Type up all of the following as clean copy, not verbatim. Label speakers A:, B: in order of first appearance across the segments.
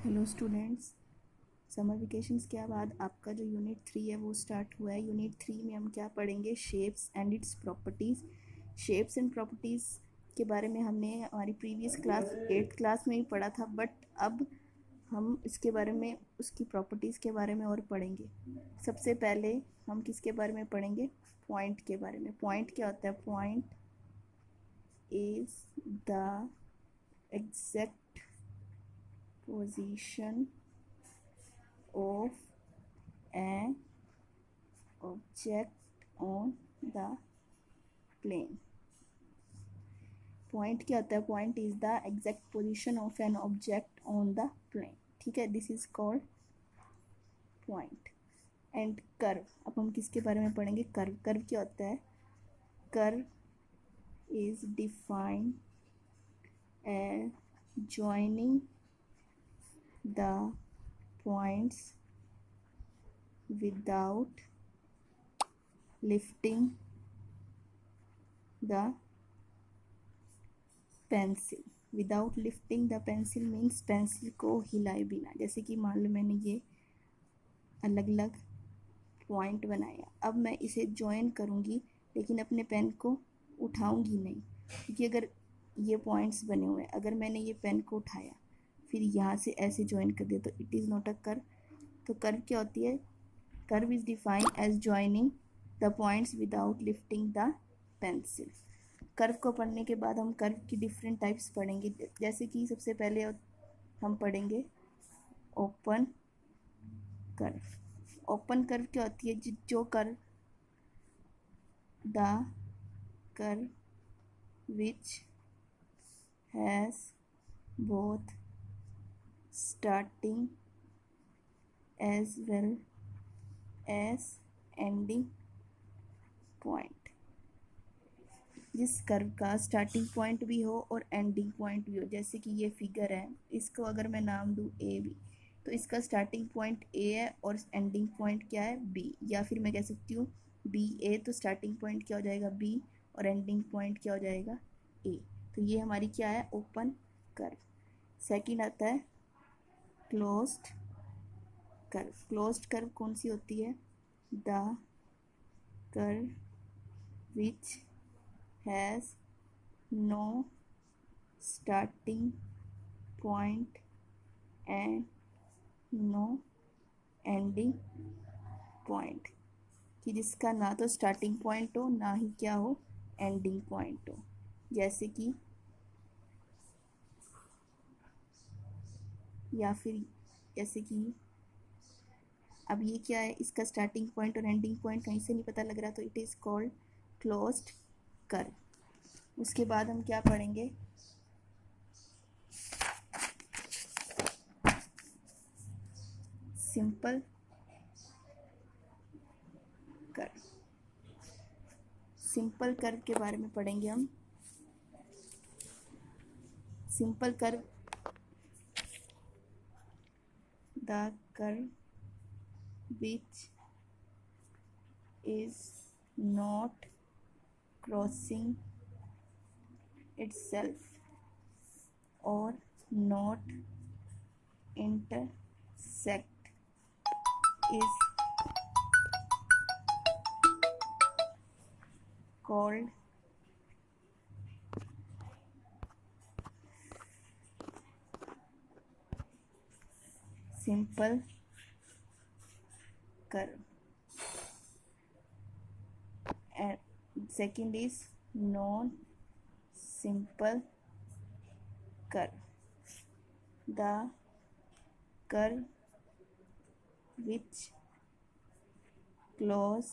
A: Hello students, summer vacations के बाद आपका जो यूनिट 3 है वो स्टार्ट हुआ है। यूनिट 3 में हम क्या पढ़ेंगे? Shapes and it's properties. Shapes and properties के बारे में हमने हमारी प्रीवियस क्लास 8th क्लास में ही पढ़ा था, बट अब हम इसके बारे में, उसकी प्रॉपर्टीज़ के बारे में और पढ़ेंगे। सबसे पहले हम किसके बारे में पढ़ेंगे? पॉइंट के बारे में। पॉइंट क्या होता है? Point is the exact position of an object on the plane. Point क्या होता है? Point is the exact position of an object on the plane. ठीक है, this is called point. And curve, अब हम किसके बारे में पढ़ेंगे? कर्व। कर्व क्या होता है? Curve is defined as joining the points without lifting the pencil. Without lifting the pencil means pencil को हिलाए बिना। जैसे कि मान लो मैंने ये अलग अलग पॉइंट बनाया, अब मैं इसे ज्वाइन करूँगी लेकिन अपने पेन को उठाऊँगी नहीं, क्योंकि अगर ये पॉइंट्स बने हुए हैं, अगर मैंने ये पेन को उठाया फिर यहाँ से ऐसे ज्वाइन कर दिया तो it is not a curve. तो कर्व क्या होती है? Curve is defined as joining the points without lifting the pencil. Curve को पढ़ने के बाद हम कर्व की डिफरेंट टाइप्स पढ़ेंगे। जैसे कि सबसे पहले हम पढ़ेंगे ओपन कर्व। ओपन कर्व क्या होती है? जो curve the curve which has both starting as well as ending point। जिस कर्व का स्टार्टिंग पॉइंट भी हो और एंडिंग पॉइंट भी हो। जैसे कि ये फिगर है, इसको अगर मैं नाम दूँ ए बी, तो इसका स्टार्टिंग पॉइंट ए है और एंडिंग पॉइंट क्या है? बी। या फिर मैं कह सकती हूँ बी ए, तो स्टार्टिंग पॉइंट क्या हो जाएगा? बी, और एंडिंग पॉइंट क्या हो जाएगा? ए। तो ये हमारी क्या है? Open curve. सेकंड आता है क्लोज्ड कर्व। क्लोज्ड कर्व कौन सी होती है? The curve which has no starting point and no ending point. कि जिसका ना तो स्टार्टिंग पॉइंट हो ना ही क्या हो? एंडिंग पॉइंट हो। जैसे कि या फिर जैसे कि अब ये क्या है? इसका स्टार्टिंग पॉइंट और एंडिंग पॉइंट कहीं से नहीं पता लग रहा, तो it is called closed curve. उसके बाद हम क्या पढ़ेंगे? Simple curve. सिंपल कर्व के बारे में पढ़ेंगे हम। Simple curve, the curve which is not crossing itself or not intersect is called simple curve. And second is non-simple curve. The curve which close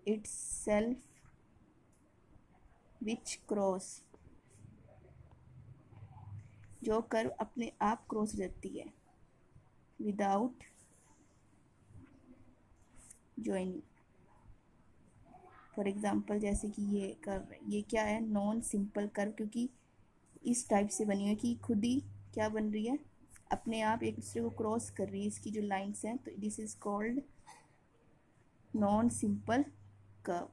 A: itself, which cross, जो curve अपने आप cross रहती है विदाउट ज्वाइनिंग। फॉर एग्जांपल जैसे कि ये curve, ये क्या है? नॉन सिंपल कर्व, क्योंकि इस टाइप से बनी है कि खुद ही क्या बन रही है? अपने आप एक दूसरे को क्रॉस कर रही है, इसकी जो लाइंस हैं। तो this is called non simple curve.